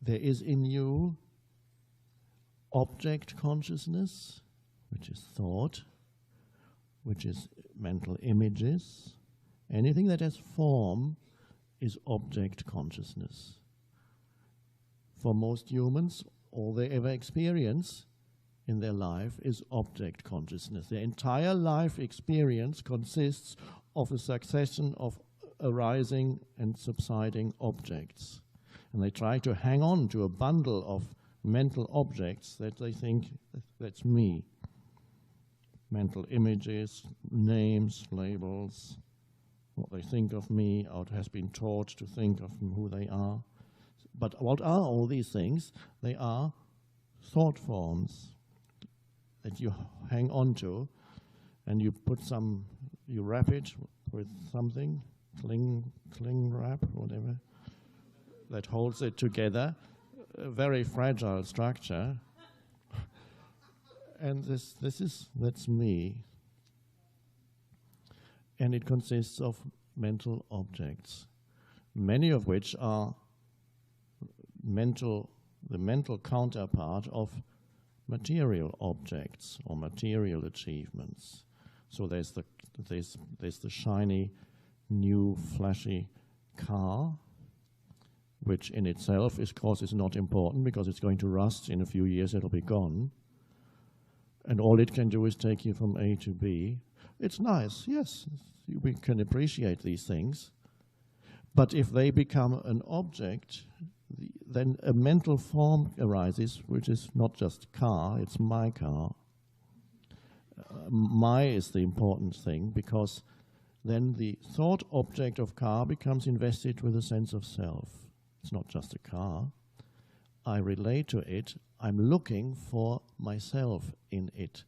there is in you object consciousness, which is thought, which is mental images. Anything that has form is object consciousness. For most humans, all they ever experience in their life is object consciousness. Their entire life experience consists of a succession of arising and subsiding objects. And they try to hang on to a bundle of mental objects that they think, that's me. Mental images, names, labels, what they think of me, or has been taught to think of who they are. But what are all these things? They are thought forms that you hang on to, and you put you wrap it with something, cling wrap, whatever, that holds it together, a very fragile structure. And that's me. And it consists of mental objects, many of which are the mental counterpart of material objects or material achievements. So there's the shiny, new, flashy car, which in itself, of course, is not important because it's going to rust in a few years, it'll be gone. And all it can do is take you from A to B. It's nice, yes, we can appreciate these things. But if they become an object, then a mental form arises, which is not just car, it's my car. My is the important thing, because then the thought object of car becomes invested with a sense of self. It's not just a car. I relate to it. I'm looking for myself in it.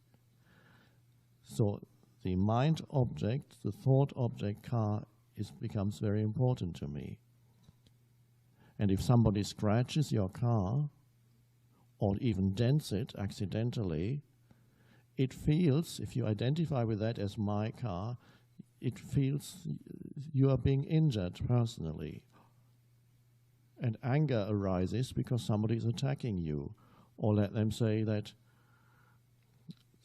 So the mind object, the thought object car, becomes very important to me. And if somebody scratches your car, or even dents it accidentally, it feels, if you identify with that as my car, it feels you are being injured personally. And anger arises because somebody is attacking you. Or let them say that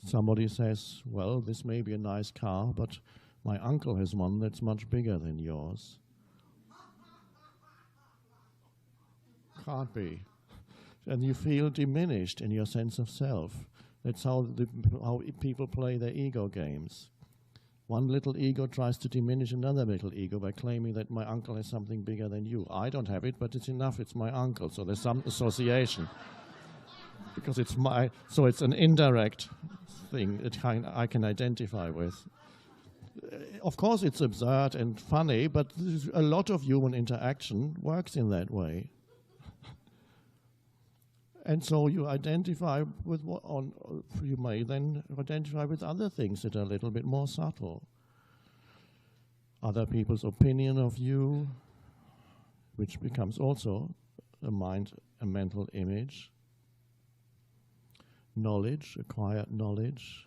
somebody says, well, this may be a nice car, but my uncle has one that's much bigger than yours. Can't be. And you feel diminished in your sense of self. That's how people play their ego games. One little ego tries to diminish another little ego by claiming that my uncle has something bigger than you. I don't have it, but it's enough, it's my uncle, so there's some association. Because it's so it's an indirect thing that I can identify with. Of course it's absurd and funny, but a lot of human interaction works in that way. And so you identify with you may then identify with other things that are a little bit more subtle. Other people's opinion of you, which becomes also a mental image. Knowledge, acquired knowledge.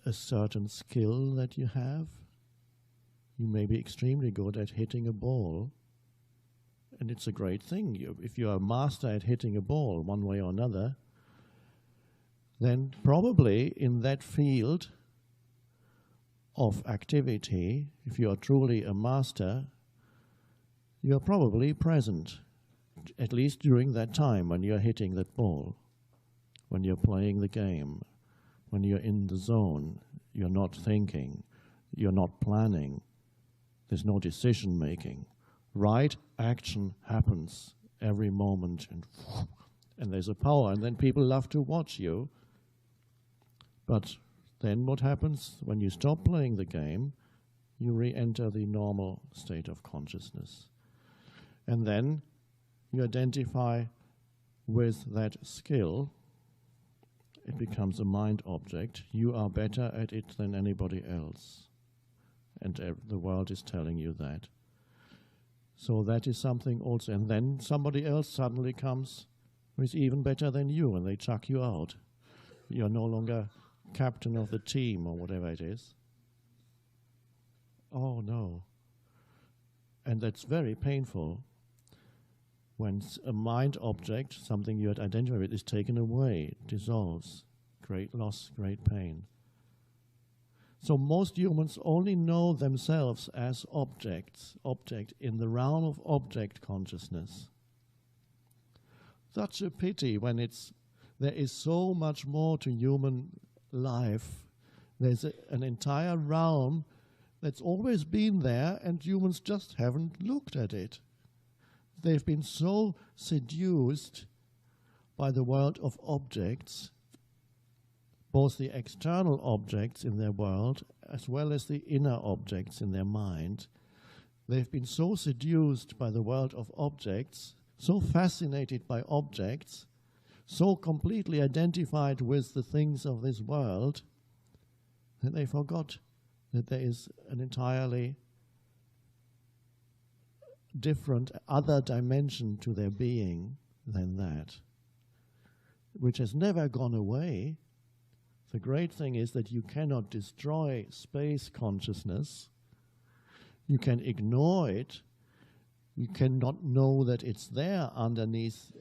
A certain skill that you have. You may be extremely good at hitting a ball. And it's a great thing. If you are a master at hitting a ball one way or another, then probably in that field of activity, if you are truly a master, you are probably present, at least during that time when you're hitting that ball, when you're playing the game, when you're in the zone, you're not thinking, you're not planning, there's no decision making. Right action happens every moment, and there's a power, and then people love to watch you. But then what happens when you stop playing the game? You re-enter the normal state of consciousness. And then you identify with that skill. It becomes a mind object. You are better at it than anybody else. And the world is telling you that. So that is something also. And then somebody else suddenly comes who is even better than you, and they chuck you out. You're no longer captain of the team or whatever it is. Oh, no. And that's very painful. When a mind object, something you had identified with, is taken away, dissolves, great loss, great pain. So most humans only know themselves as objects, object in the realm of object consciousness. Such a pity when there is so much more to human life. There's an entire realm that's always been there and humans just haven't looked at it. They've been so seduced by the world of objects, both the external objects in their world as well as the inner objects in their mind. They've been so seduced by the world of objects, so fascinated by objects, so completely identified with the things of this world, that they forgot that there is an entirely different other dimension to their being than that, which has never gone away. The great thing is that you cannot destroy space consciousness. You can ignore it. You cannot know that it's there underneath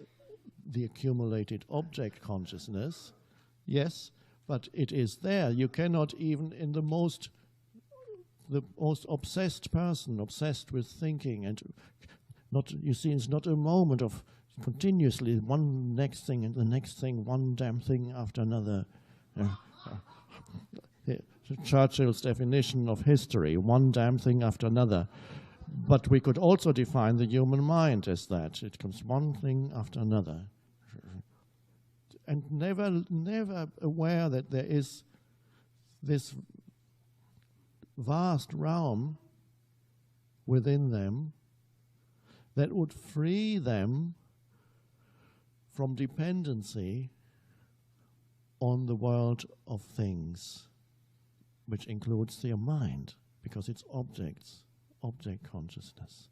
the accumulated object consciousness. Yes, but it is there. You cannot even in the most obsessed person, obsessed with thinking, and not, you see, it's not a moment of continuously one next thing and the next thing, one damn thing after another. Churchill's definition of history, one damn thing after another. But we could also define the human mind as that. It comes one thing after another. And never aware that there is this vast realm within them that would free them from dependency on the world of things, which includes their mind, because it's objects, object consciousness.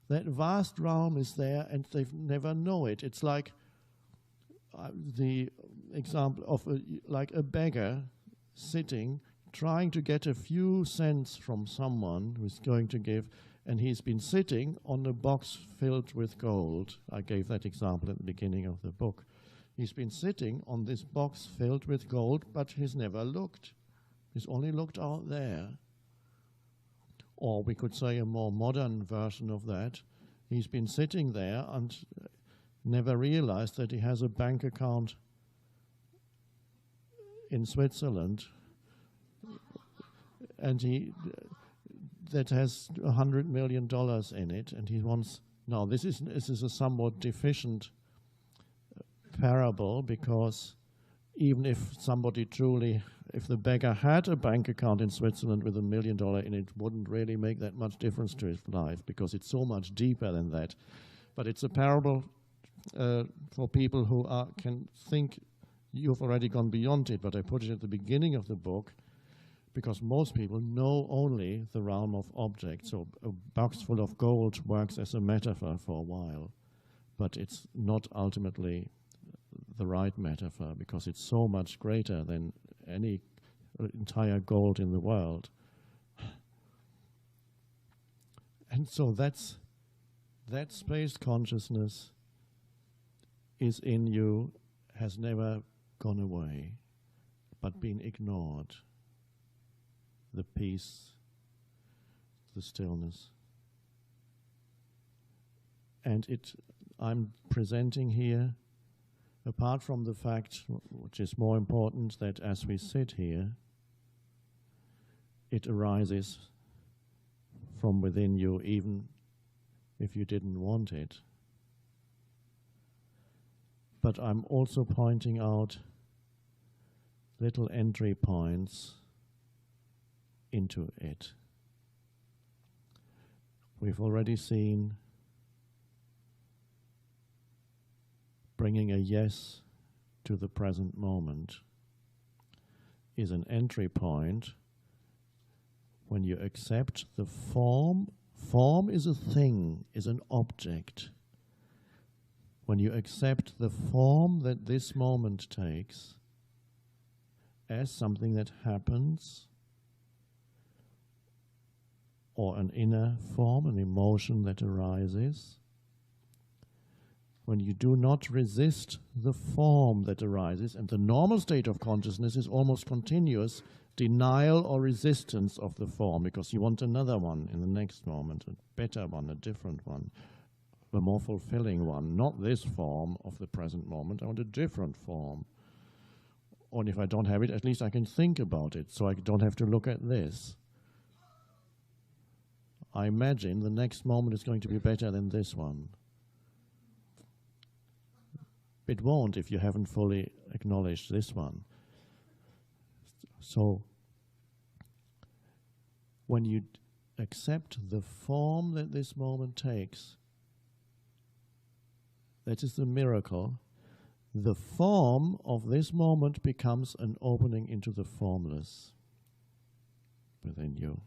That vast realm is there and they never know it. It's like the example of like a beggar sitting, trying to get a few cents from someone who's going to give, and he's been sitting on a box filled with gold. I gave that example at the beginning of the book. He's been sitting on this box filled with gold, but he's never looked. He's only looked out there. Or we could say a more modern version of that. He's been sitting there and never realized that he has a bank account in Switzerland, and that has $100 million in it, and he wants. Now this is a somewhat deficient parable, because even if somebody truly, if the beggar had a bank account in Switzerland with $1 million in it, wouldn't really make that much difference to his life, because it's so much deeper than that. But it's a parable for people who can think you've already gone beyond it, but I put it at the beginning of the book because most people know only the realm of objects. So a box full of gold works as a metaphor for a while, but it's not ultimately the right metaphor, because it's so much greater than any entire gold in the world. And so that space consciousness is in you, has never gone away, but been ignored. The peace, the stillness. And I'm presenting here, apart from the fact, which is more important, that as we sit here, it arises from within you, even if you didn't want it. But I'm also pointing out little entry points into it. We've already seen bringing a yes to the present moment is an entry point when you accept the form. Form is a thing, is an object. When you accept the form that this moment takes as something that happens, or an inner form, an emotion that arises, when you do not resist the form that arises, and the normal state of consciousness is almost continuous denial or resistance of the form, because you want another one in the next moment, a better one, a different one, a more fulfilling one, not this form of the present moment. I want a different form. Or if I don't have it, at least I can think about it, so I don't have to look at this. I imagine the next moment is going to be better than this one. It won't if you haven't fully acknowledged this one. So, when you accept the form that this moment takes, that is the miracle. The form of this moment becomes an opening into the formless within you.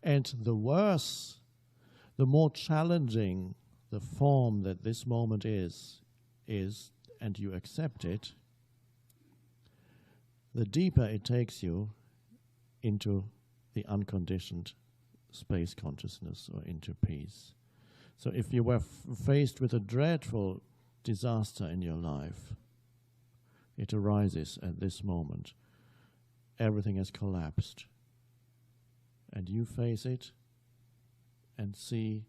And the worse, the more challenging the form that this moment is, and you accept it, the deeper it takes you into the unconditioned space consciousness or into peace. So if you were faced with a dreadful disaster in your life, it arises at this moment. Everything has collapsed. And you face it and see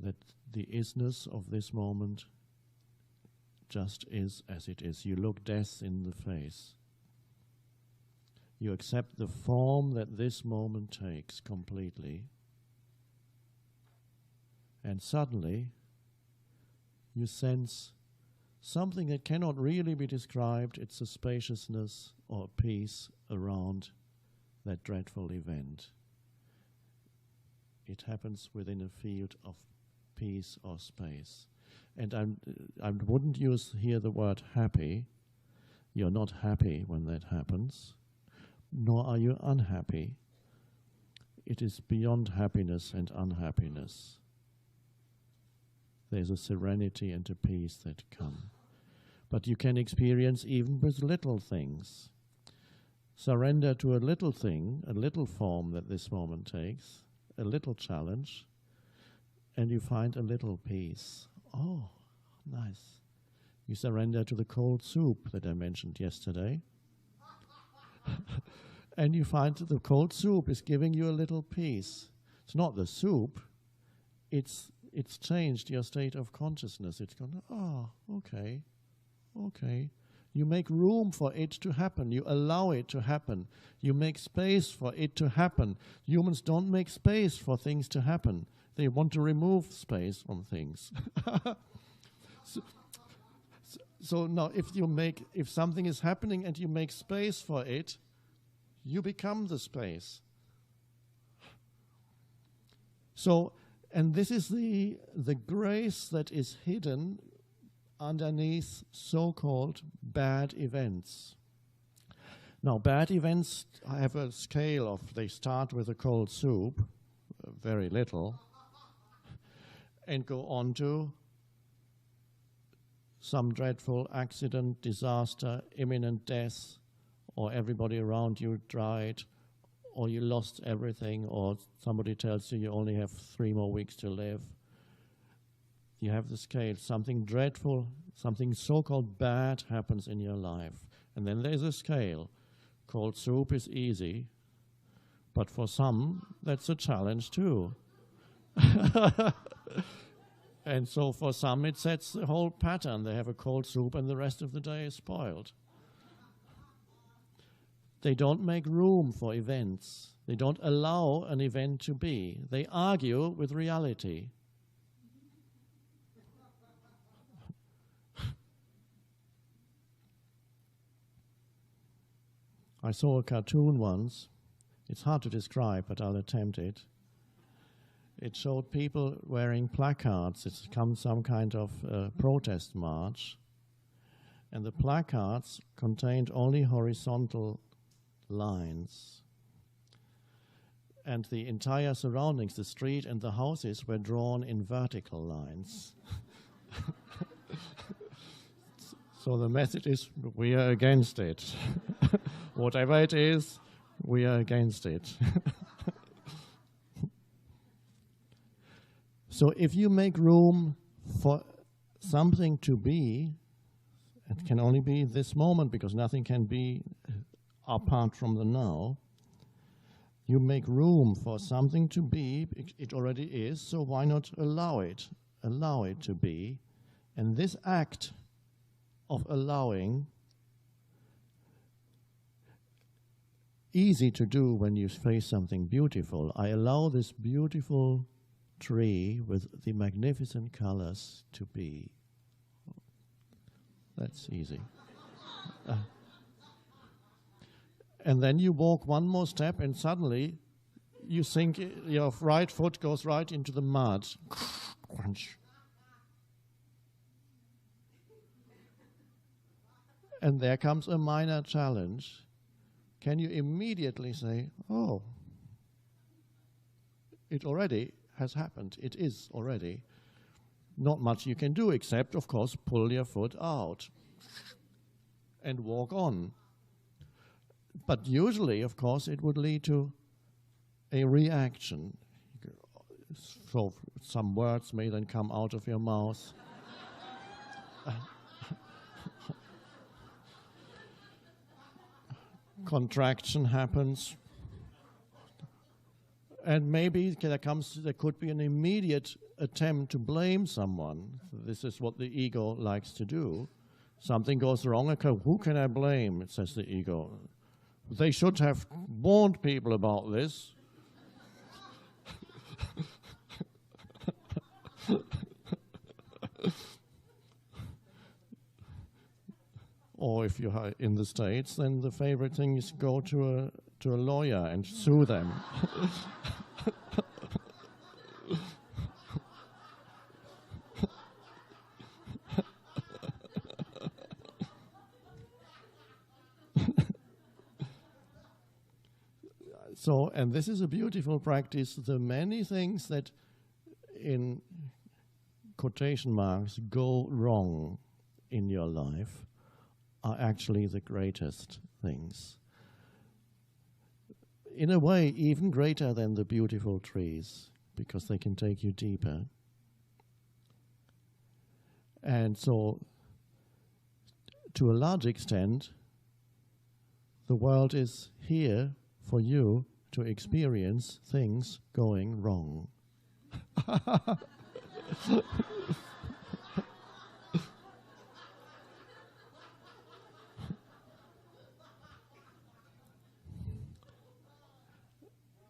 that the isness of this moment just is as it is. You look death in the face. You accept the form that this moment takes completely. And suddenly, you sense something that cannot really be described. It's a spaciousness or peace around that dreadful event. It happens within a field of peace or space. And I wouldn't use here the word happy. You're not happy when that happens, nor are you unhappy. It is beyond happiness and unhappiness. There's a serenity and a peace that come. But you can experience even with little things. Surrender to a little thing, a little form that this moment takes, a little challenge, and you find a little peace. Oh, nice. You surrender to the cold soup that I mentioned yesterday. And you find that the cold soup is giving you a little peace. It's not the soup, it's changed your state of consciousness. It's gone, oh, okay. You make room for it to happen. You allow it to happen. You make space for it to happen. Humans don't make space for things to happen. They want to remove space from things. So now if something is happening and you make space for it, you become the space. So, and this is the grace that is hidden underneath so-called bad events. Now, bad events have a scale of, they start with a cold soup, very little, and go on to some dreadful accident, disaster, imminent death, or everybody around you died, or you lost everything, or somebody tells you only have 3 more weeks to live. You have the scale. Something dreadful, something so-called bad happens in your life. And then there's a scale. Cold soup is easy, but for some, that's a challenge too. And so for some, it sets the whole pattern. They have a cold soup and the rest of the day is spoiled. They don't make room for events. They don't allow an event to be. They argue with reality. I saw a cartoon once. It's hard to describe, but I'll attempt it. It showed people wearing placards. It's come some kind of protest march. And the placards contained only horizontal lines. And the entire surroundings, the street and the houses, were drawn in vertical lines. So the message is, we are against it. Whatever it is, we are against it. So if you make room for something to be, it can only be this moment because nothing can be apart from the now. You make room for something to be, it already is, so why not allow it? Allow it to be. And this act of allowing, easy to do when you face something beautiful. I allow this beautiful tree with the magnificent colors to be. That's easy. And then you walk one more step and suddenly you think your right foot goes right into the mud. Crunch. And there comes a minor challenge. Can you immediately say, oh, it already has happened. It is already. Not much you can do except, of course, pull your foot out and walk on. But usually, of course, it would lead to a reaction. So some words may then come out of your mouth. Contraction happens. And maybe there could be an immediate attempt to blame someone. This is what the ego likes to do. Something goes wrong, okay, who can I blame, says the ego. They should have warned people about this. Or if you're in the States, then the favorite thing is go to a lawyer and sue them. So, and this is a beautiful practice. The many things that, in quotation marks, go wrong in your life are actually the greatest things. In a way, even greater than the beautiful trees, because they can take you deeper. And so, to a large extent, the world is here for you to experience things going wrong.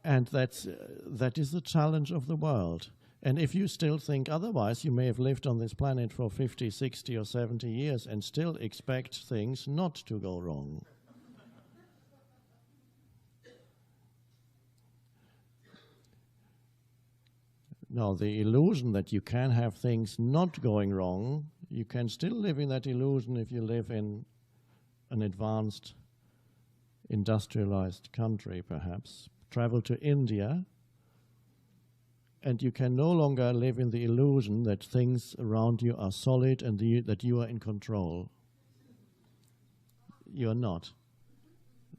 And that is the challenge of the world. And if you still think otherwise, you may have lived on this planet for 50, 60 or 70 years and still expect things not to go wrong. Now, the illusion that you can have things not going wrong, you can still live in that illusion if you live in an advanced, industrialized country, perhaps. Travel to India, and you can no longer live in the illusion that things around you are solid and that you are in control. You are not.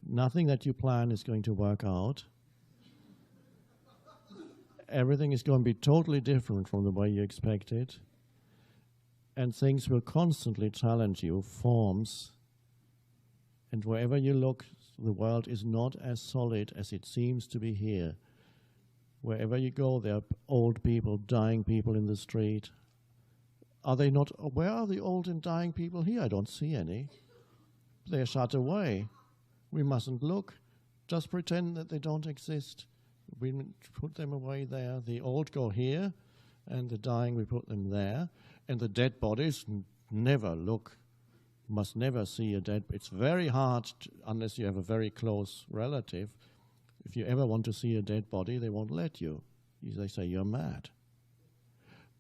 Nothing that you plan is going to work out. Everything is going to be totally different from the way you expected. And things will constantly challenge you, forms. And wherever you look, the world is not as solid as it seems to be here. Wherever you go, there are old people, dying people in the street. Are they not? Where are the old and dying people here? I don't see any. They're shut away. We mustn't look. Just pretend that they don't exist. We put them away there. The old go here, and the dying, we put them there. And the dead bodies, never look. Must never see a dead. It's very hard, unless you have a very close relative. If you ever want to see a dead body, they won't let you. They say you're mad.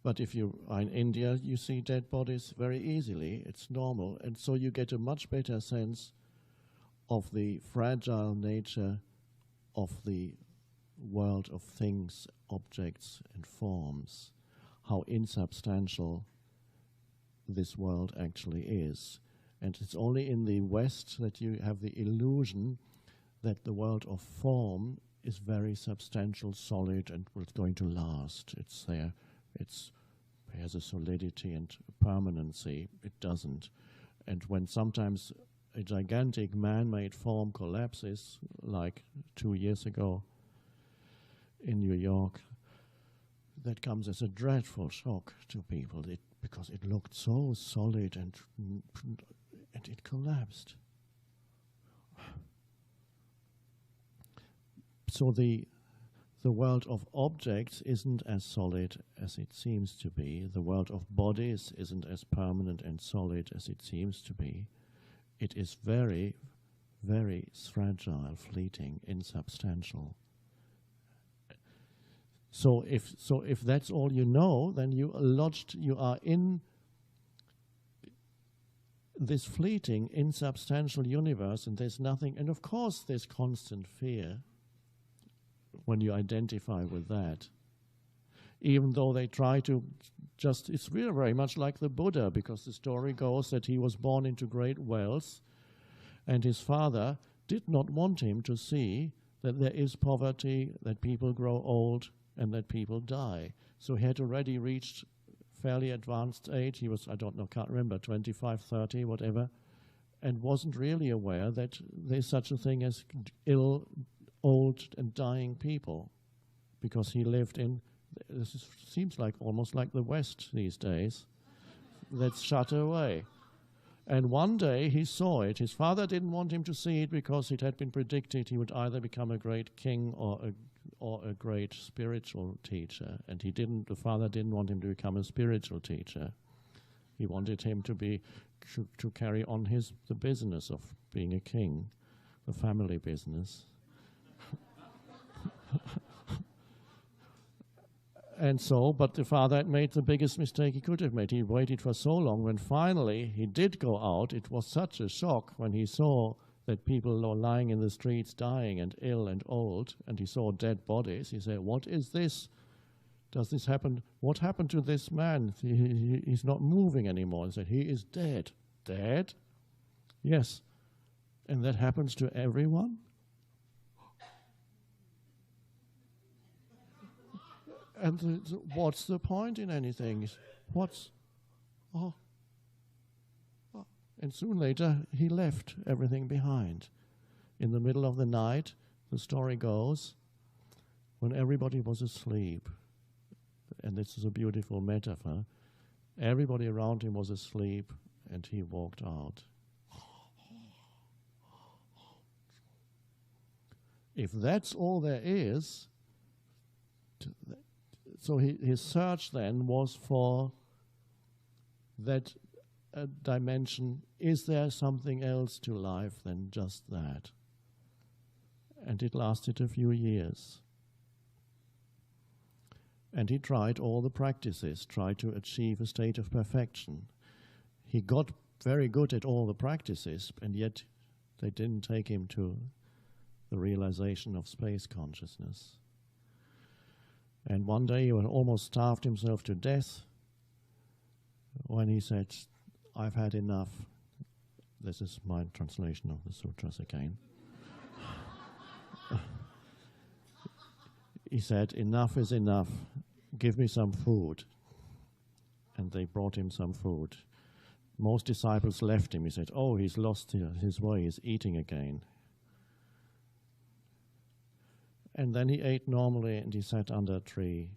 But if you are in India, you see dead bodies very easily. It's normal. And so you get a much better sense of the fragile nature of the world of things, objects, and forms, how insubstantial this world actually is. And it's only in the West that you have the illusion that the world of form is very substantial, solid, and it's going to last. It's there It has a solidity and permanency. It doesn't. And when sometimes a gigantic man-made form collapses, like 2 years ago in New York, that comes as a dreadful shock to people because it looked so solid and it collapsed. So the world of objects isn't as solid as it seems to be. The world of bodies isn't as permanent and solid as it seems to be. It is very, very fragile, fleeting, insubstantial. So if that's all you know, then you are in this fleeting, insubstantial universe, and there's nothing. And of course, there's constant fear when you identify with that. Even though they try to it's really very much like the Buddha, because the story goes that he was born into great wealth, and his father did not want him to see that there is poverty, that people grow old, and that people die. So he had already reached fairly advanced age. He was, I don't know, can't remember, 25, 30, whatever, and wasn't really aware that there's such a thing as ill, old, and dying people, because he lived in, seems like almost like the West these days, that's shut away. And one day he saw it. His father didn't want him to see it because it had been predicted he would either become a great king or a great spiritual teacher. And the father didn't want him to become a spiritual teacher. He wanted him to carry on the business of being a king, the family business. And so, but the father had made the biggest mistake he could have made. He waited for so long. When finally he did go out, it was such a shock when he saw that people were lying in the streets dying and ill and old, and he saw dead bodies. He said, "What is this? Does this happen? What happened to this man? He's not moving anymore." He said, "He is dead." Dead? Yes. And that happens to everyone? And what's the point in anything? And soon later, he left everything behind. In the middle of the night, the story goes, when everybody was asleep, and this is a beautiful metaphor, everybody around him was asleep, and he walked out. If that's all there is, so his search then was for that dimension. Is there something else to life than just that? And it lasted a few years. And he tried all the practices, tried to achieve a state of perfection. He got very good at all the practices, and yet they didn't take him to the realization of space consciousness. And one day he almost starved himself to death when he said, "I've had enough." This is my translation of the sutras again. He said, "Enough is enough. Give me some food." And they brought him some food. Most disciples left him. He said, "Oh, he's lost his way. He's eating again." And then he ate normally, and he sat under a tree.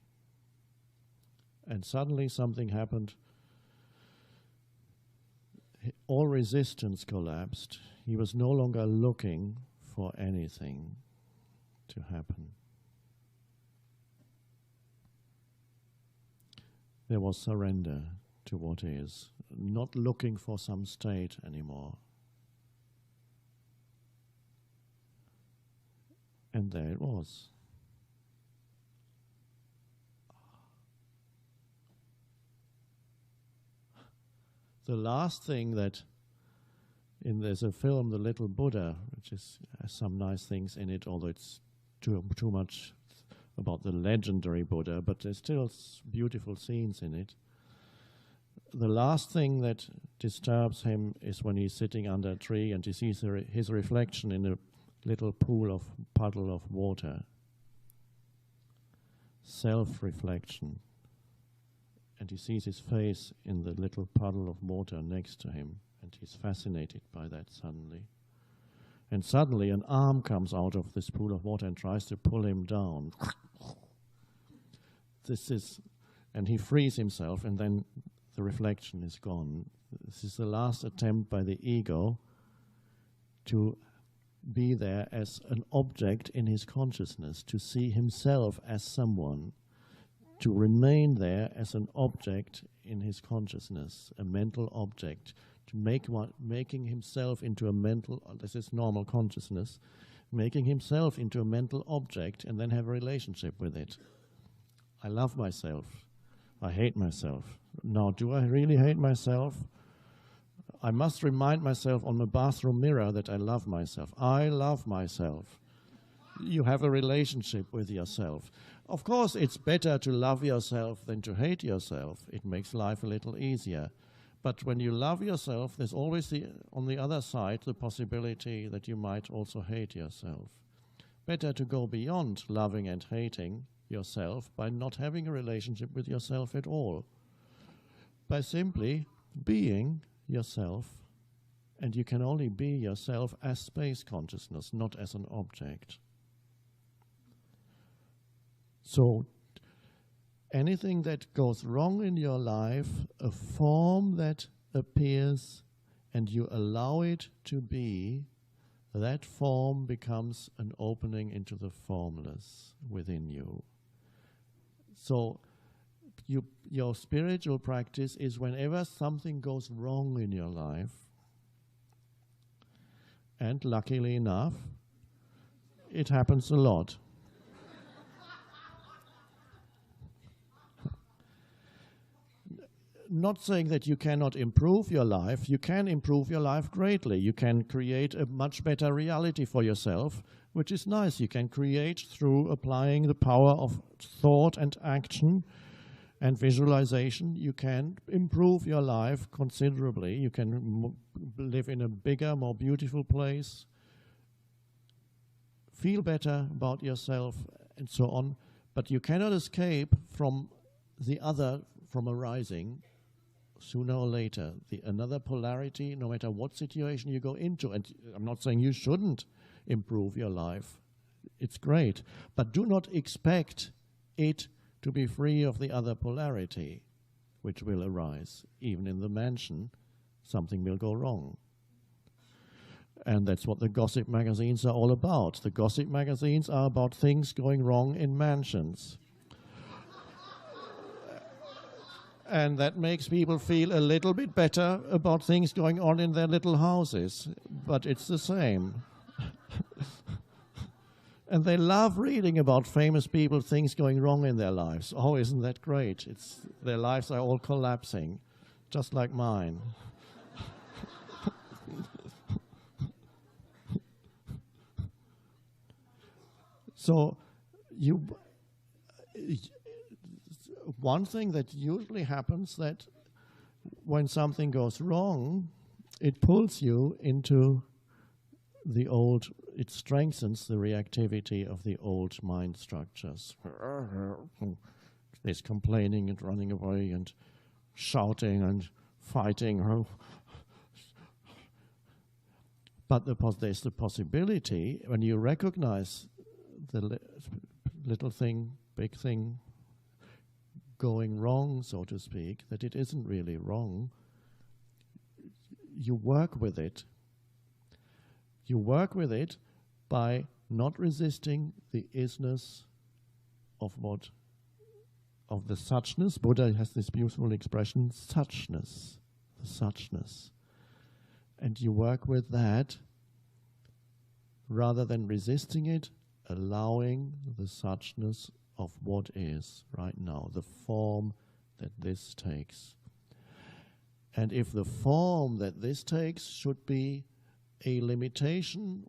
And suddenly something happened. All resistance collapsed. He was no longer looking for anything to happen. There was surrender to what is, not looking for some state anymore. And there it was. The last thing that, there's a film, The Little Buddha, which has some nice things in it, although it's too much about the legendary Buddha, but there's still beautiful scenes in it. The last thing that disturbs him is when he's sitting under a tree and he sees his reflection in a little puddle of water. Self-reflection. and he sees his face in the little puddle of water next to him, and he's fascinated by that suddenly. And suddenly an arm comes out of this pool of water and tries to pull him down. And he frees himself, and then the reflection is gone. This is the last attempt by the ego to be there as an object in his consciousness, to see himself as someone, to remain there as an object in his consciousness, a mental object, to making himself into a mental, this is normal consciousness, making himself into a mental object and then have a relationship with it. I love myself. I hate myself. Now, do I really hate myself? I must remind myself on the bathroom mirror that I love myself. I love myself. You have a relationship with yourself. Of course, it's better to love yourself than to hate yourself. It makes life a little easier. But when you love yourself, there's always, on the other side, the possibility that you might also hate yourself. Better to go beyond loving and hating yourself by not having a relationship with yourself at all. By simply being yourself, and you can only be yourself as space consciousness, not as an object. So, anything that goes wrong in your life, a form that appears and you allow it to be, that form becomes an opening into the formless within you. So, your spiritual practice is whenever something goes wrong in your life, and luckily enough, it happens a lot. Not saying that you cannot improve your life. You can improve your life greatly. You can create a much better reality for yourself, which is nice. You can create through applying the power of thought and action and visualization. You can improve your life considerably. You can live in a bigger, more beautiful place, feel better about yourself, and so on. But you cannot escape from the other, from arising. Sooner or later, another polarity, no matter what situation you go into. And I'm not saying you shouldn't improve your life. It's great. But do not expect it to be free of the other polarity, which will arise. Even in the mansion, something will go wrong. And that's what the gossip magazines are all about. The gossip magazines are about things going wrong in mansions. And that makes people feel a little bit better about things going on in their little houses. But it's the same. And they love reading about famous people, things going wrong in their lives. Oh, isn't that great? Their lives are all collapsing, just like mine. So one thing that usually happens, that when something goes wrong, it pulls you into the old, it strengthens the reactivity of the old mind structures. There's complaining and running away and shouting and fighting. But there's the possibility, when you recognize the little thing, big thing, going wrong, so to speak, that it isn't really wrong, you work with it. You work with it by not resisting the isness of the suchness. Buddha has this beautiful expression, suchness, the suchness. And you work with that rather than resisting it, allowing the suchness of what is right now, the form that this takes. And if the form that this takes should be a limitation,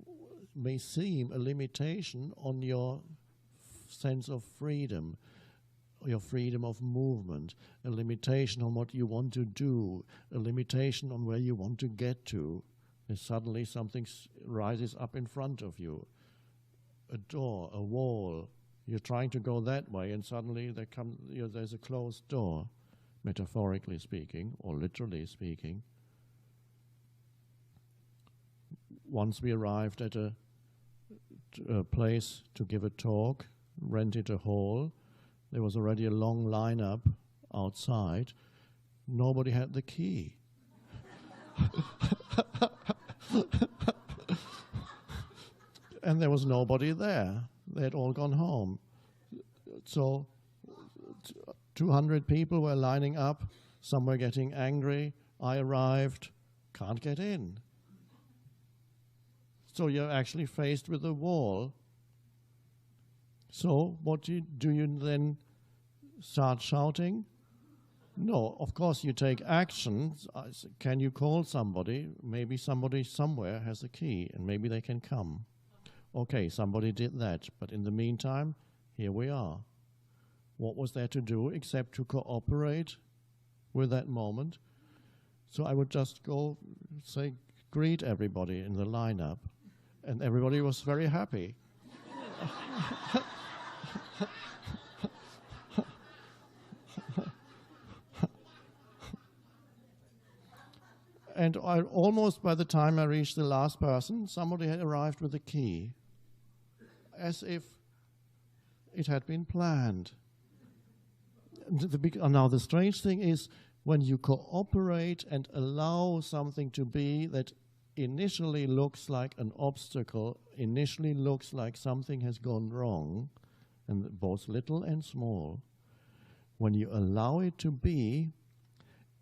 may seem a limitation on your sense of freedom, your freedom of movement, a limitation on what you want to do, a limitation on where you want to get to, and suddenly something rises up in front of you, a door, a wall. You're trying to go that way, and suddenly there's a closed door. metaphorically speaking, or literally speaking. Once we arrived at a place to give a talk, rented a hall. There was already a long lineup outside. Nobody had the key. And there was nobody there. They had all gone home. So 200 people were lining up. Some were getting angry. I arrived, can't get in. So you're actually faced with a wall. So what do you then start shouting? No, of course you take action. Can you call somebody? Maybe somebody somewhere has a key and maybe they can come. Okay, somebody did that, but in the meantime, here we are. What was there to do except to cooperate with that moment? So I would just go say, greet everybody in the lineup, and everybody was very happy. And almost by the time I reached the last person, somebody had arrived with a key, as if it had been planned. Now the strange thing is, when you cooperate and allow something to be that initially looks like an obstacle, initially looks like something has gone wrong, and both little and small, when you allow it to be,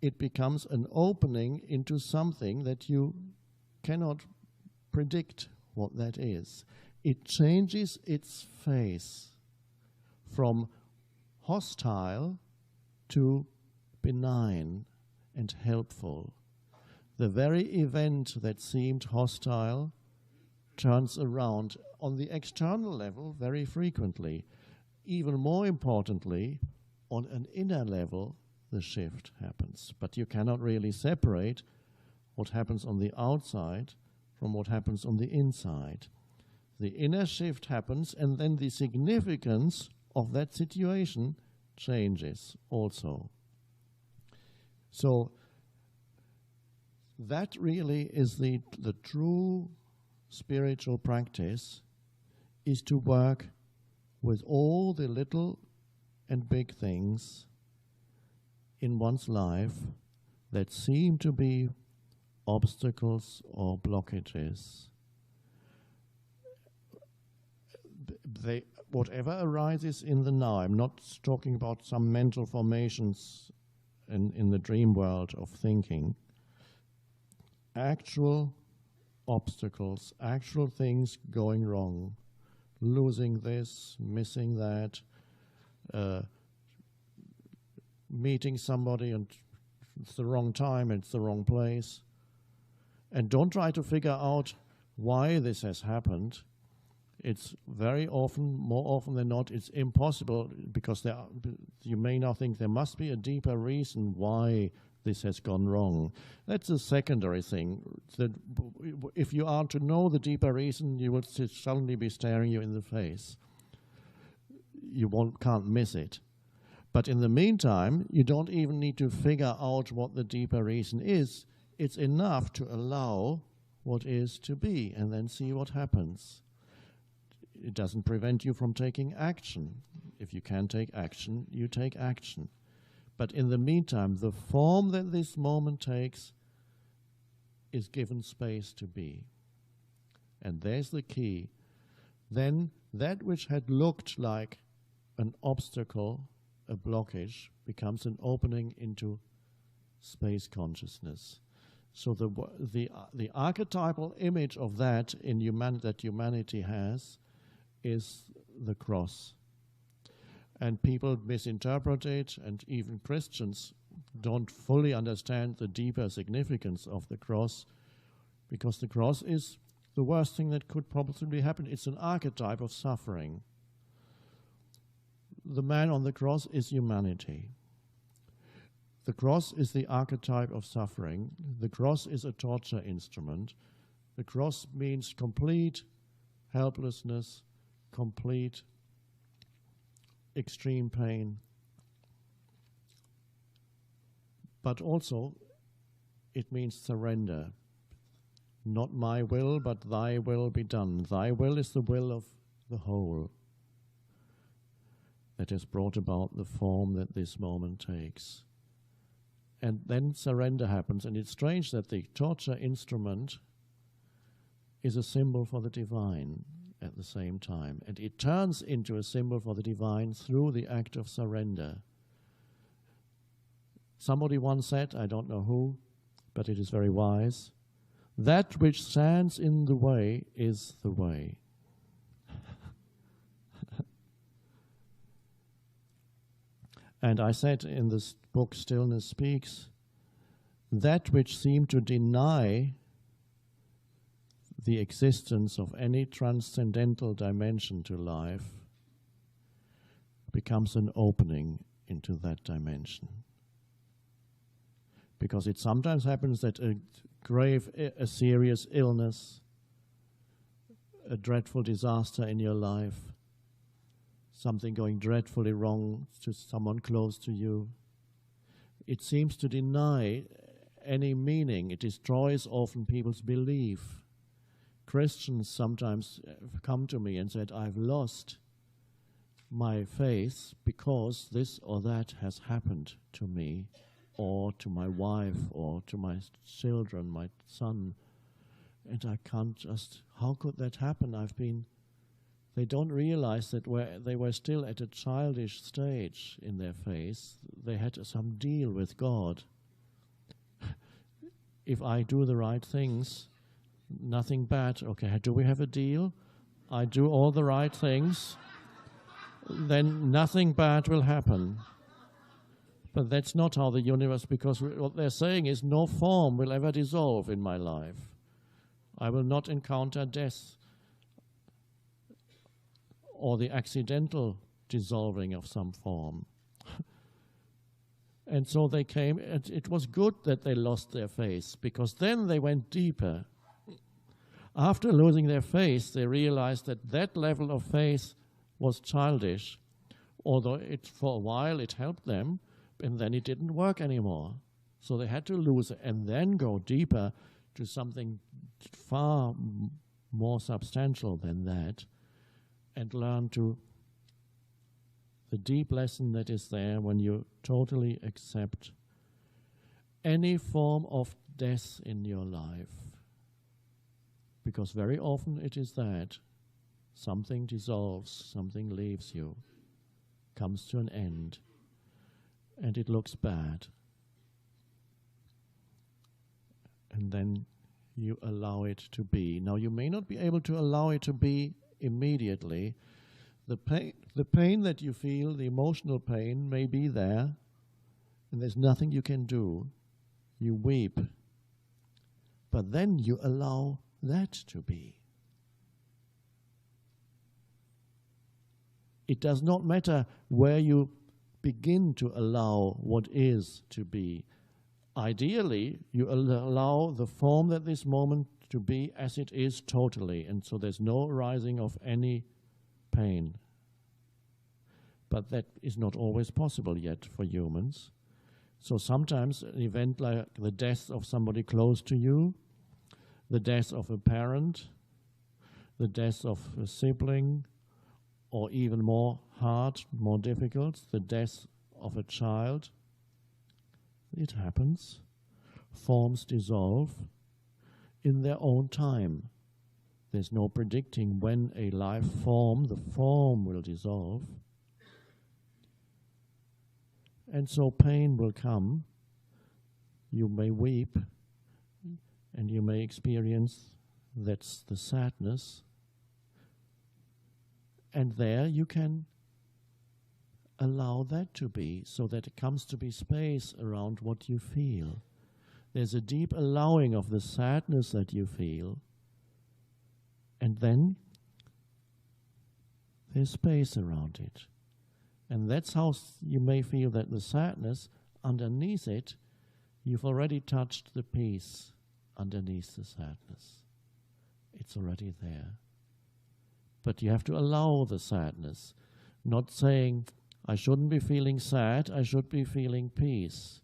it becomes an opening into something that you cannot predict what that is. It changes its face from hostile to benign and helpful. The very event that seemed hostile turns around on the external level very frequently. Even more importantly, on an inner level, the shift happens. But you cannot really separate what happens on the outside from what happens on the inside. The inner shift happens, and then the significance of that situation changes also. So that really is the true spiritual practice, is to work with all the little and big things in one's life that seem to be obstacles or blockages. Whatever arises in the now, I'm not talking about some mental formations in the dream world of thinking, actual obstacles, actual things going wrong, losing this, missing that, meeting somebody and it's the wrong time, it's the wrong place. And don't try to figure out why this has happened. It's very often, more often than not, it's impossible, because you may now think there must be a deeper reason why this has gone wrong. That's a secondary thing. That if you are to know the deeper reason, you will suddenly be staring you in the face. You can't miss it. But in the meantime, you don't even need to figure out what the deeper reason is. It's enough to allow what is to be and then see what happens. It doesn't prevent you from taking action. If you can take action, you take action. But in the meantime, the form that this moment takes is given space to be. And there's the key. Then that which had looked like an obstacle, a blockage, becomes an opening into space consciousness. So the archetypal image of that that humanity has is the cross. And people misinterpret it, and even Christians don't fully understand the deeper significance of the cross, because the cross is the worst thing that could possibly happen. It's an archetype of suffering. The man on the cross is humanity. The cross is the archetype of suffering. The cross is a torture instrument. The cross means complete helplessness, complete extreme pain. But also, it means surrender. Not my will, but thy will be done. Thy will is the will of the whole that has brought about the form that this moment takes. And then surrender happens. And it's strange that the torture instrument is a symbol for the divine at the same time. And it turns into a symbol for the divine through the act of surrender. Somebody once said, I don't know who, but it is very wise, that which stands in the way is the way. And I said in this book, Stillness Speaks, that which seemed to deny the existence of any transcendental dimension to life becomes an opening into that dimension. Because it sometimes happens that a serious illness, a dreadful disaster in your life, something going dreadfully wrong to someone close to you, it seems to deny any meaning. It destroys often people's belief. Christians sometimes come to me and said, I've lost my faith because this or that has happened to me, or to my wife, or to my children, my son. And I can't just, how could that happen? They don't realize that they were still at a childish stage in their faith. They had some deal with God. If I do the right things, nothing bad. Okay, do we have a deal? I do all the right things, then nothing bad will happen. But that's not how the universe, because what they're saying is no form will ever dissolve in my life. I will not encounter death or the accidental dissolving of some form. And so they came, and it was good that they lost their faith, because then they went deeper. After losing their faith, they realized that that level of faith was childish, although for a while it helped them, and then it didn't work anymore. So they had to lose it and then go deeper to something far more substantial than that, and learn to the deep lesson that is there when you totally accept any form of death in your life. Because very often it is that something dissolves, something leaves you, comes to an end, and it looks bad. And then you allow it to be. Now, you may not be able to allow it to be immediately. The pain that you feel, the emotional pain, may be there, and there's nothing you can do. You weep. But then you allow that to be. It does not matter where you begin to allow what is to be. Ideally, you allow the form that this moment to be as it is totally, and so there's no arising of any pain. But that is not always possible yet for humans. So sometimes an event like the death of somebody close to you, the death of a parent, the death of a sibling, or even more hard, more difficult, the death of a child, it happens. Forms dissolve in their own time. There's no predicting when a life form, the form will dissolve. And so pain will come. You may weep, and you may experience that's the sadness. And there you can allow that to be, so that it comes to be space around what you feel. There's a deep allowing of the sadness that you feel, and then there's space around it. And that's how you may feel that the sadness, underneath it, you've already touched the peace underneath the sadness. It's already there. But you have to allow the sadness, not saying, I shouldn't be feeling sad, I should be feeling peace.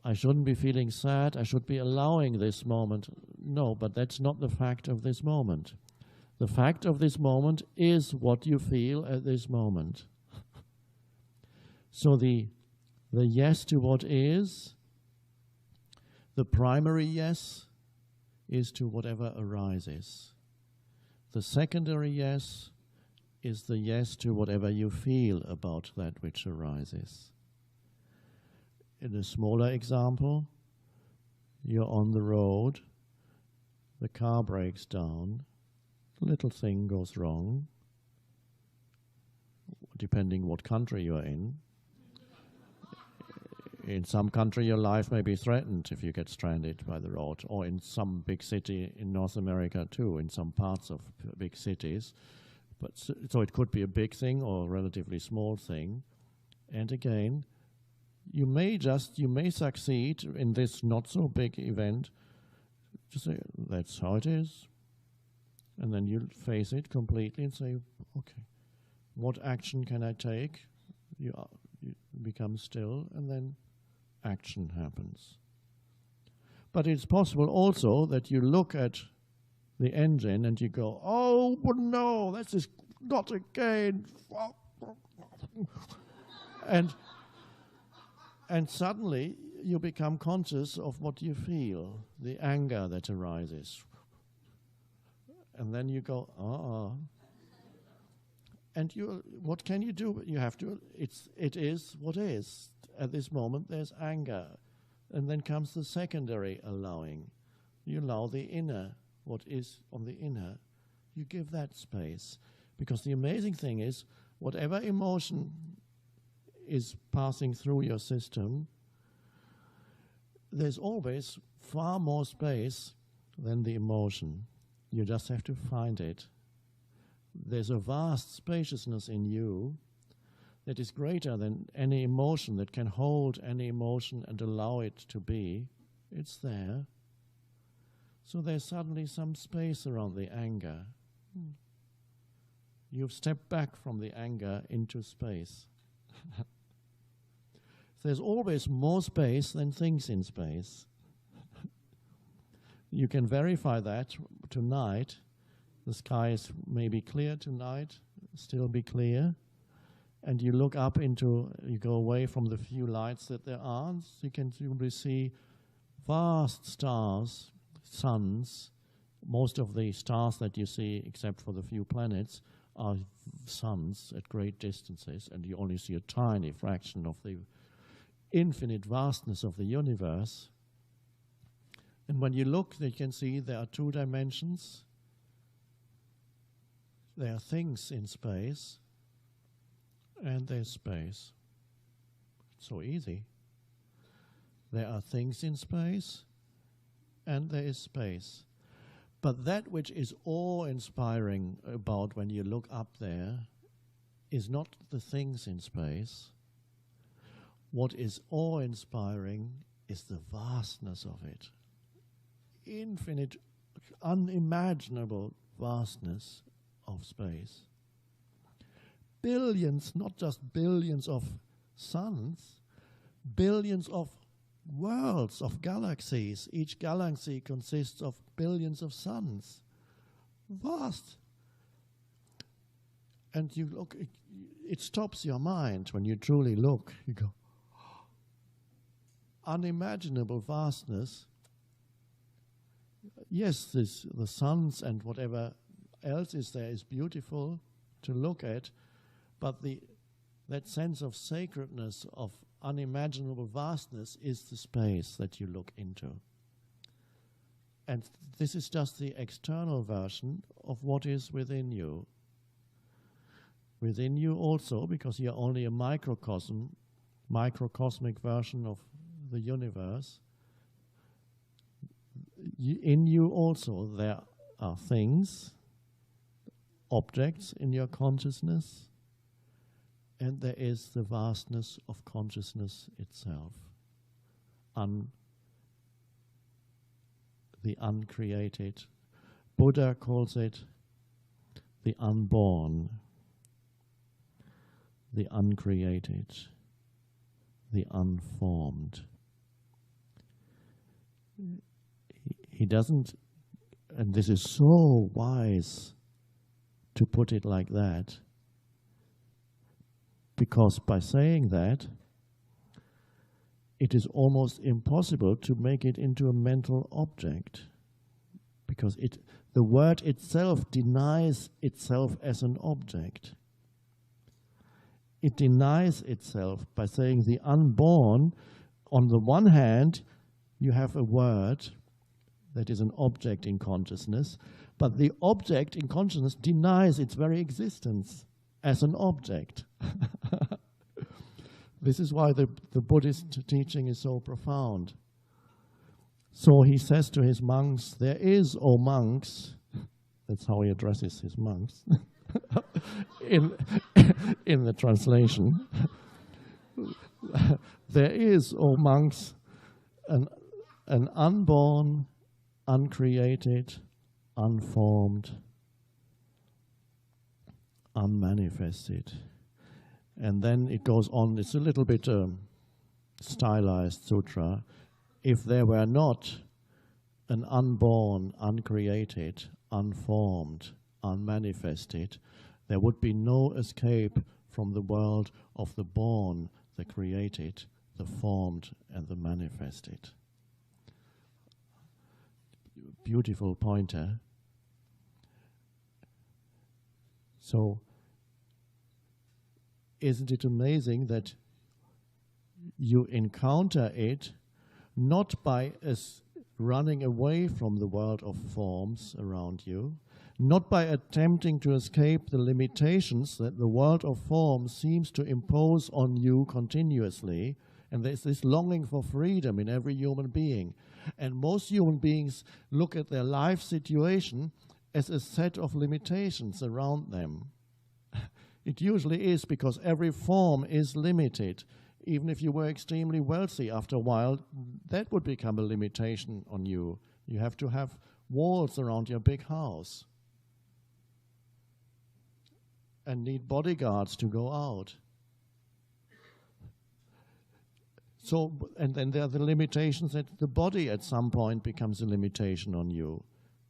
I shouldn't be feeling sad, I should be allowing this moment. No, but that's not the fact of this moment. The fact of this moment is what you feel at this moment. So the yes to what is, the primary yes is to whatever arises. The secondary yes is the yes to whatever you feel about that which arises. In a smaller example, you're on the road, the car breaks down, a little thing goes wrong, depending what country you're in. In some country, your life may be threatened if you get stranded by the road, or in some big city in North America too, in some parts of big cities. But so it could be a big thing or a relatively small thing. And again, you may succeed in this not so big event to say, that's how it is. And then you face it completely and say, okay, what action can I take? You become still, and then action happens. But it's possible also that you look at the engine and you go, oh no, this is not again. And suddenly you become conscious of what you feel, the anger that arises. And then you go, And what can you do? You have to, it is what is. At this moment there's anger. And then comes the secondary allowing. You allow the inner, what is on the inner. You give that space. Because the amazing thing is, whatever emotion is passing through your system, there's always far more space than the emotion. You just have to find it. There's a vast spaciousness in you that is greater than any emotion, that can hold any emotion and allow it to be. It's there. So there's suddenly some space around the anger. You've stepped back from the anger into space. There's always more space than things in space. You can verify that tonight. The sky is maybe clear tonight, still be clear. And you look up into, you go away from the few lights that there are, so you can simply see vast stars, suns. Most of the stars that you see, except for the few planets, are suns at great distances, and you only see a tiny fraction of the infinite vastness of the universe. And when you look, you can see there are two dimensions. There are things in space, and there's space. It's so easy. There are things in space, and there is space. But that which is awe-inspiring about when you look up there is not the things in space. What is awe-inspiring is the vastness of it. Infinite, unimaginable vastness of space. Billions, not just billions of suns, billions of worlds, of galaxies. Each galaxy consists of billions of suns. Vast. And you look, it stops your mind when you truly look. You go, unimaginable vastness. Yes, the suns and whatever else is there is beautiful to look at, but that sense of sacredness, of unimaginable vastness, is the space that you look into. And this is just the external version of what is within you. Within you also, because you're only a microcosmic version of the universe, in you also there are things, objects in your consciousness, and there is the vastness of consciousness itself, the uncreated. Buddha calls it the unborn, the uncreated, the unformed. he doesn't, and this is so wise to put it like that, because by saying that, it is almost impossible to make it into a mental object, because the word itself denies itself as an object. It denies itself by saying the unborn. On the one hand, you have a word that is an object in consciousness, but the object in consciousness denies its very existence as an object. This is why the Buddhist teaching is so profound. So he says to his monks, there is, O monks, that's how he addresses his monks, in the translation, there is, O monks, an unborn, uncreated, unformed, unmanifested. And then it goes on, it's a little bit stylized sutra. If there were not an unborn, uncreated, unformed, unmanifested, there would be no escape from the world of the born, the created, the formed, and the manifested. Beautiful pointer. So, isn't it amazing that you encounter it not by running away from the world of forms around you, not by attempting to escape the limitations that the world of forms seems to impose on you continuously, and there's this longing for freedom in every human being. And most human beings look at their life situation as a set of limitations around them. It usually is, because every form is limited. Even if you were extremely wealthy, after a while, that would become a limitation on you. You have to have walls around your big house and need bodyguards to go out. So, and then there are the limitations that the body at some point becomes a limitation on you.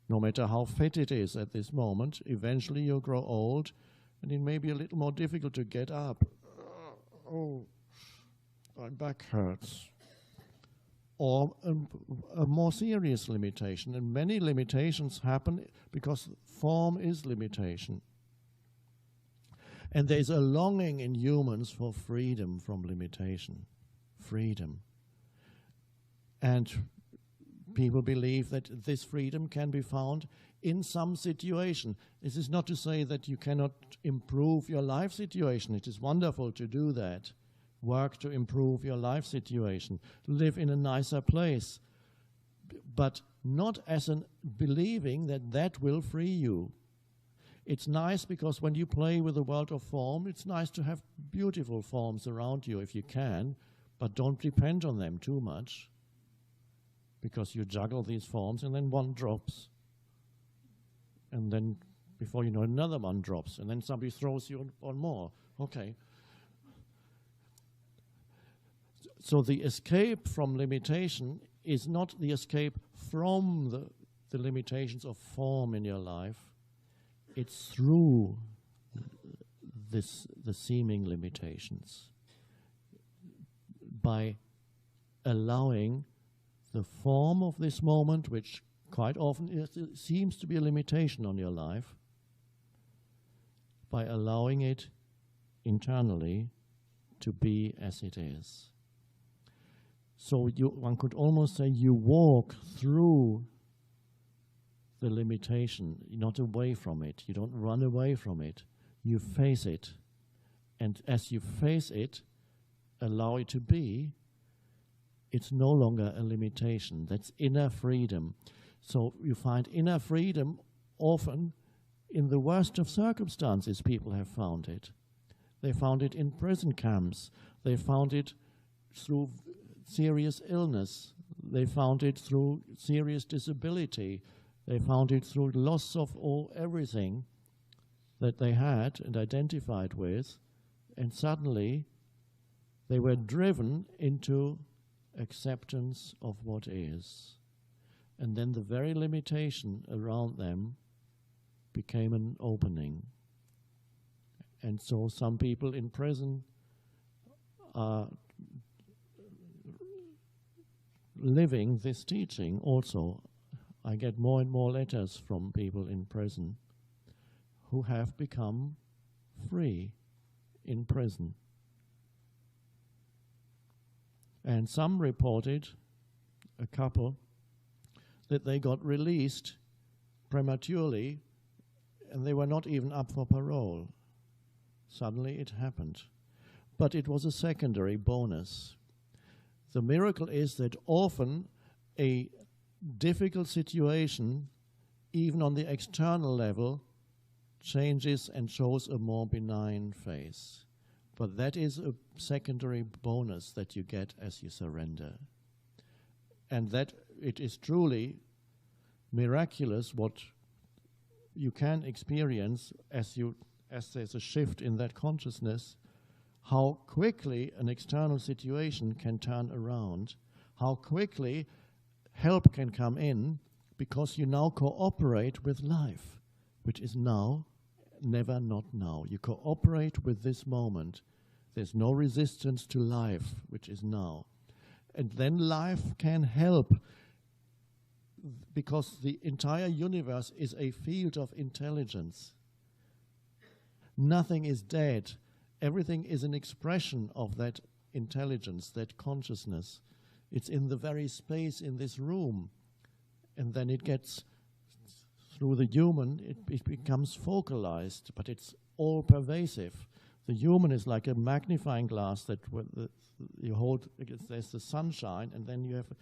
No matter how fit it is at this moment, eventually you'll grow old, and it may be a little more difficult to get up. Oh, my back hurts. Or a more serious limitation. And many limitations happen because form is limitation. And there's a longing in humans for freedom from limitation. Freedom. And people believe that this freedom can be found in some situation. This is not to say that you cannot improve your life situation. It is wonderful to do that. Work to improve your life situation. Live in a nicer place. But not as an believing that that will free you. It's nice because when you play with the world of form, it's nice to have beautiful forms around you if you can, but don't depend on them too much, because you juggle these forms and then one drops. And then before you know, another one drops, and then somebody throws you on more. Okay. So the escape from limitation is not the escape from the limitations of form in your life. It's through the seeming limitations. By allowing the form of this moment, which quite often seems to be a limitation on your life, by allowing it internally to be as it is. So one could almost say you walk through the limitation, not away from it. You don't run away from it. You face it. And as you face it, allow it to be, it's no longer a limitation. That's inner freedom. So you find inner freedom often in the worst of circumstances. People have found it. They found it in prison camps. They found it through serious illness. They found it through serious disability. They found it through loss of everything that they had and identified with, and suddenly they were driven into acceptance of what is. And then the very limitation around them became an opening. And so some people in prison are living this teaching also. I get more and more letters from people in prison who have become free in prison. And some reported, a couple, that they got released prematurely and they were not even up for parole. Suddenly it happened. But it was a secondary bonus. The miracle is that often a difficult situation, even on the external level, changes and shows a more benign face. But that is a secondary bonus that you get as you surrender. And that it is truly miraculous what you can experience as there's a shift in that consciousness, how quickly an external situation can turn around, how quickly help can come in, because you now cooperate with life, which is now, never not now. You cooperate with this moment. There's no resistance to life, which is now. And then life can help, because the entire universe is a field of intelligence. Nothing is dead. Everything is an expression of that intelligence, that consciousness. It's in the very space in this room. And then it gets, through the human, it becomes focalized, but it's all pervasive. The human is like a magnifying glass that you hold, there's the sunshine, and then you have,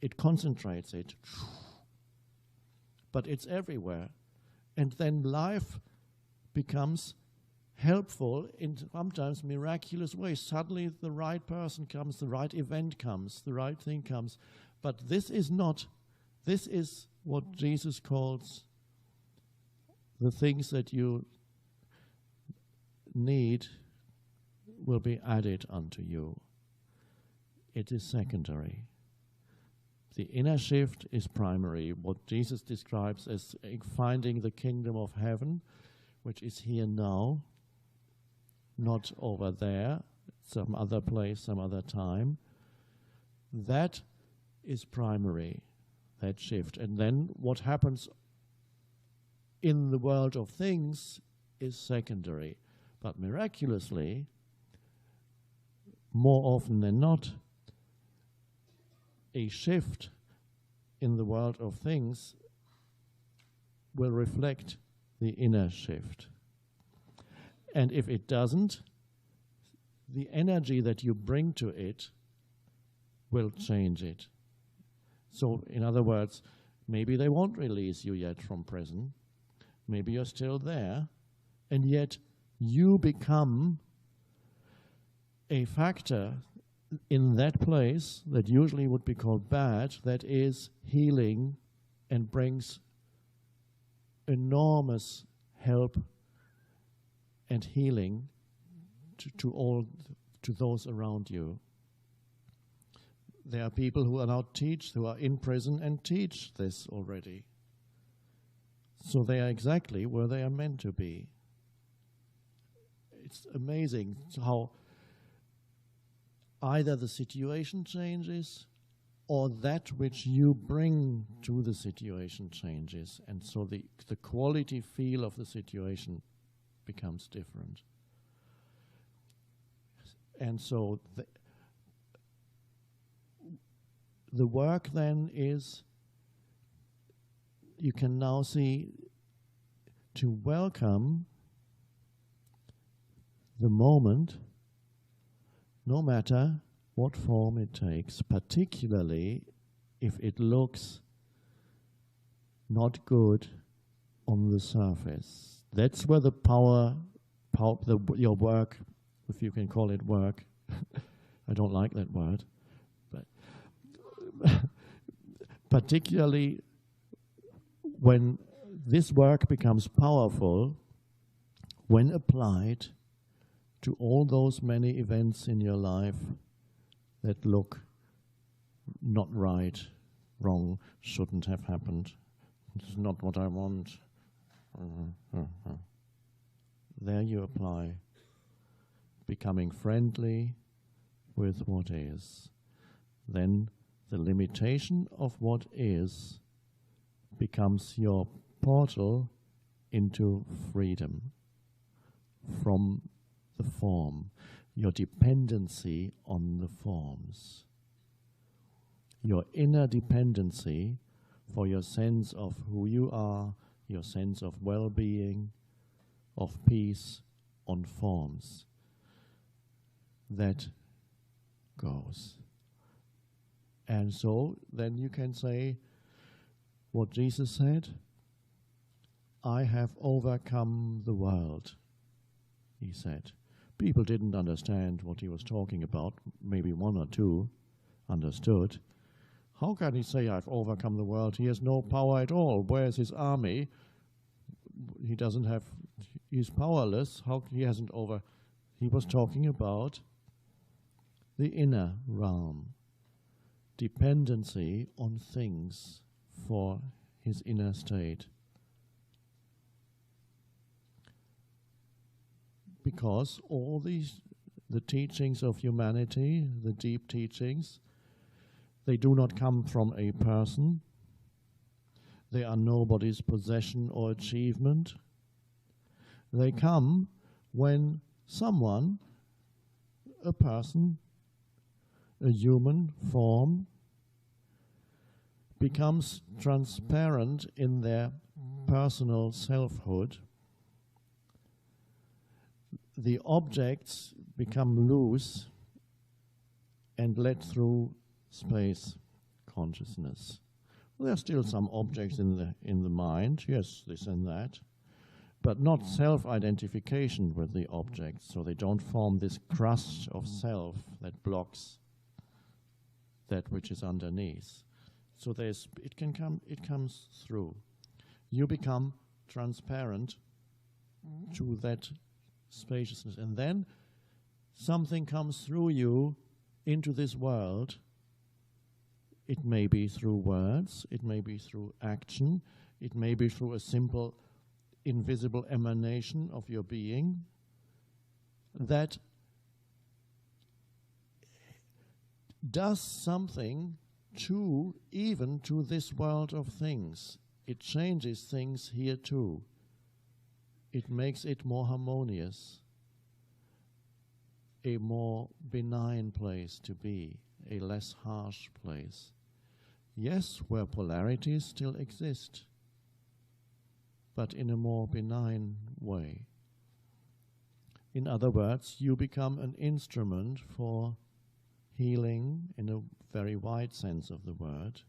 it concentrates it. But it's everywhere. And then life becomes helpful in sometimes miraculous ways. Suddenly the right person comes, the right event comes, the right thing comes. But this is what Jesus calls the things that you need will be added unto you. It is secondary. The inner shift is primary, what Jesus describes as finding the kingdom of heaven, which is here now, not over there, some other place, some other time. That is primary, that shift. And then what happens in the world of things is secondary. But miraculously, more often than not, a shift in the world of things will reflect the inner shift. And if it doesn't, the energy that you bring to it will change it. So, in other words, maybe they won't release you yet from prison. Maybe you're still there, and yet you become a factor in that place that usually would be called bad, that is healing and brings enormous help and healing to those around you. There are people who are now who are in prison and teach this already. So they are exactly where they are meant to be. It's amazing how either the situation changes or that which you bring to the situation changes. And so the quality feel of the situation becomes different. And so the work then is, you can now see, to welcome the moment, no matter what form it takes, particularly if it looks not good on the surface. That's where the your work, if you can call it work, I don't like that word, but particularly when this work becomes powerful, when applied to all those many events in your life that look not right, wrong, shouldn't have happened, it's not what I want. There you apply becoming friendly with what is. Then the limitation of what is becomes your portal into freedom from the form, your dependency on the forms, your inner dependency for your sense of who you are, your sense of well-being, of peace on forms. That goes. And so then you can say what Jesus said, I have overcome the world, he said. People didn't understand what he was talking about. Maybe one or two understood. How can he say, I've overcome the world? He has no power at all. Where's his army? He doesn't have, he's powerless. How he hasn't over, he was talking about the inner realm, dependency on things for his inner state. Because all these, the teachings of humanity, the deep teachings, they do not come from a person. They are nobody's possession or achievement. They come when someone, a person, a human form, becomes transparent in their personal selfhood. The objects become loose and let through space consciousness. Well, there are still some objects in the mind, yes, this and that, but not self-identification with the objects, so they don't form this crust of self that blocks that which is underneath. So it comes through. You become transparent to that spaciousness, and then something comes through you into this world. It may be through words, it may be through action, it may be through a simple invisible emanation of your being that does something even to this world of things. It changes things here too. It makes it more harmonious, a more benign place to be, a less harsh place. Yes, where polarities still exist, but in a more benign way. In other words, you become an instrument for healing in a very wide sense of the word,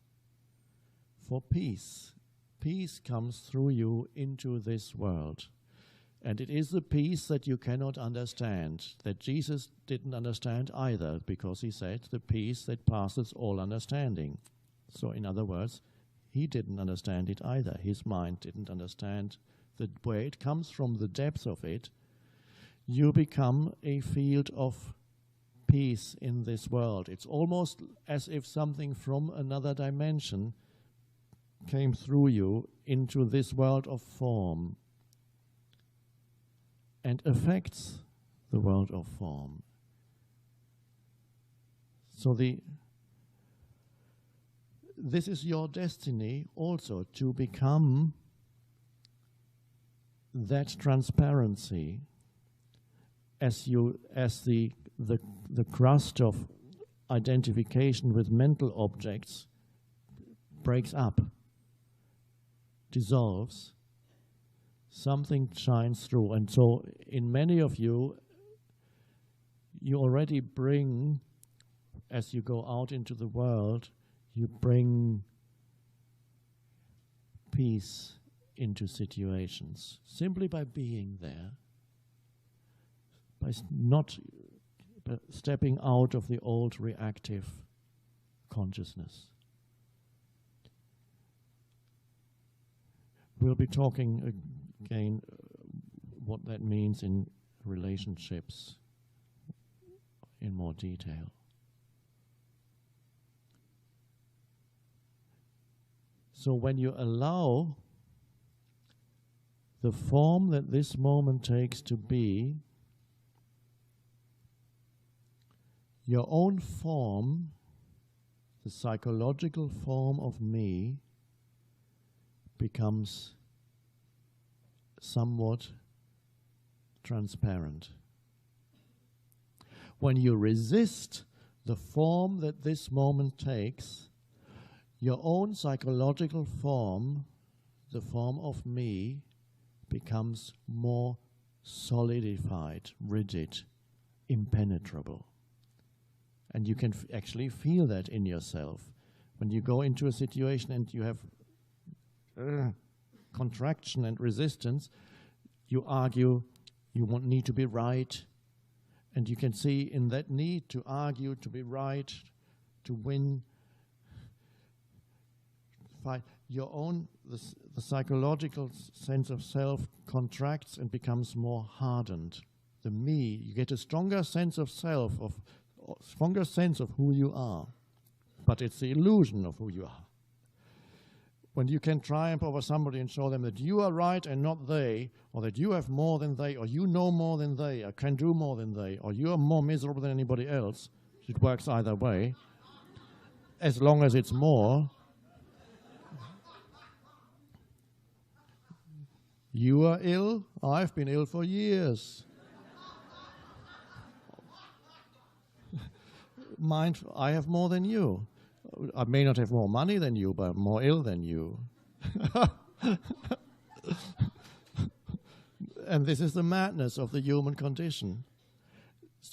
for peace. Peace comes through you into this world. And it is the peace that you cannot understand, that Jesus didn't understand either, because he said, the peace that passes all understanding. So in other words, he didn't understand it either. His mind didn't understand that where it comes from, the depth of it. You become a field of peace in this world. It's almost as if something from another dimension came through you into this world of form and affects the world of form. So this is your destiny also, to become that transparency as the crust of identification with mental objects breaks up, dissolves, something shines through. And so in many of you, you already bring, as you go out into the world, you bring peace into situations simply by being there, by not stepping out of the old reactive consciousness. We'll be talking again what that means in relationships in more detail. So when you allow the form that this moment takes to be, your own form, the psychological form of me, becomes somewhat transparent. When you resist the form that this moment takes, your own psychological form, the form of me, becomes more solidified, rigid, impenetrable. And you can actually feel that in yourself. When you go into a situation and you have contraction and resistance, you argue, you need to be right, and you can see in that need to argue, to be right, to win, fight, your own, the psychological sense of self contracts and becomes more hardened. The me, you get a stronger sense of self, stronger sense of who you are, but it's the illusion of who you are. When you can triumph over somebody and show them that you are right and not they, or that you have more than they, or you know more than they, or can do more than they, or you are more miserable than anybody else, it works either way, as long as it's more. You are ill, I've been ill for years. Mind, I have more than you. I may not have more money than you, but I'm more ill than you. And this is the madness of the human condition.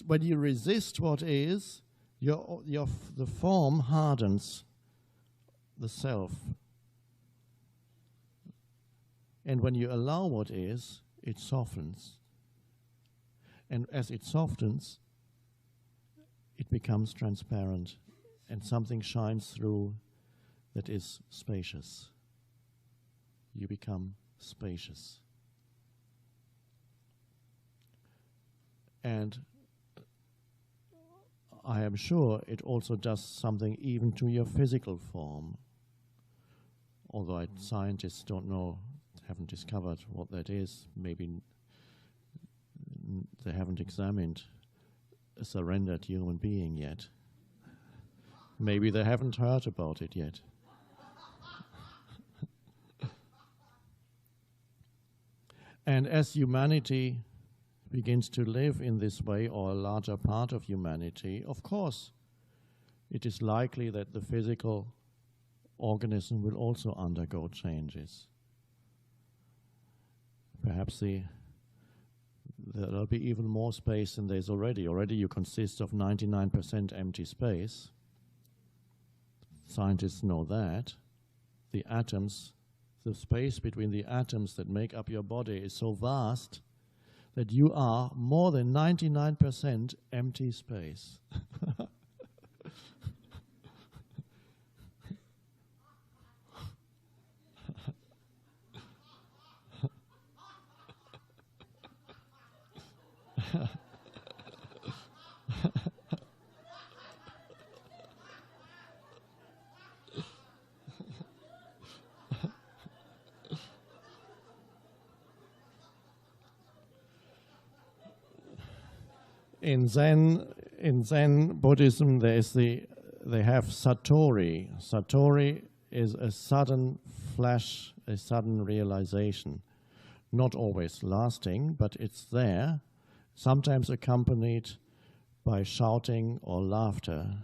When you resist what is, the form hardens the self. And when you allow what is, it softens. And as it softens, it becomes transparent, and something shines through that is spacious. You become spacious. And I am sure it also does something even to your physical form, although scientists don't know, haven't discovered what that is. Maybe they haven't examined a surrendered human being yet. Maybe they haven't heard about it yet. And as humanity begins to live in this way, or a larger part of humanity, of course, it is likely that the physical organism will also undergo changes. Perhaps there'll be even more space than there's already. Already you consist of 99% empty space. Scientists know that. The atoms, the space between the atoms that make up your body is so vast that you are more than 99% empty space. In Zen Buddhism, they have satori. Satori is a sudden flash, a sudden realization. Not always lasting, but it's there, sometimes accompanied by shouting or laughter.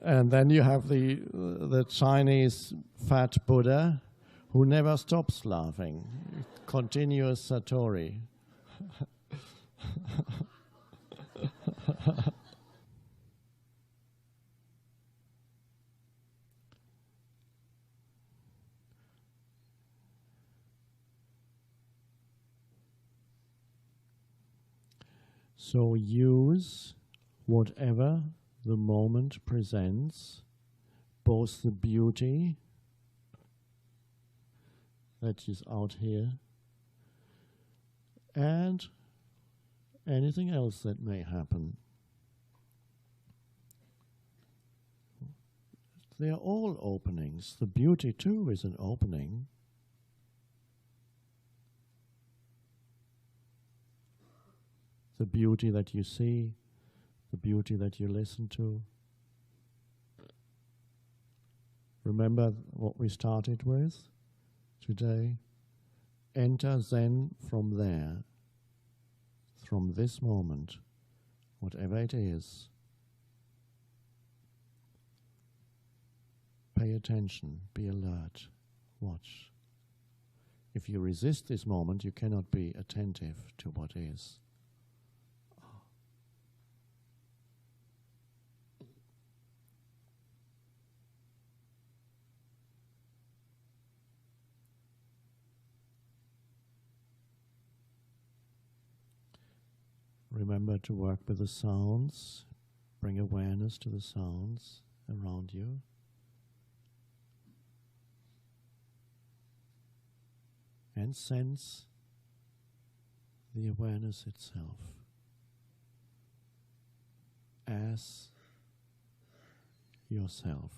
And then you have the Chinese fat Buddha who never stops laughing, continuous satori. So use whatever the moment presents both the beauty that is out here and anything else that may happen. They are all openings. The beauty too is an opening. The beauty that you see, the beauty that you listen to. Remember what we started with today? Enter Zen from there, from this moment, whatever it is. Pay attention, be alert, watch. If you resist this moment, you cannot be attentive to what is. Remember to work with the sounds. Bring awareness to the sounds around you. And sense the awareness itself as yourself.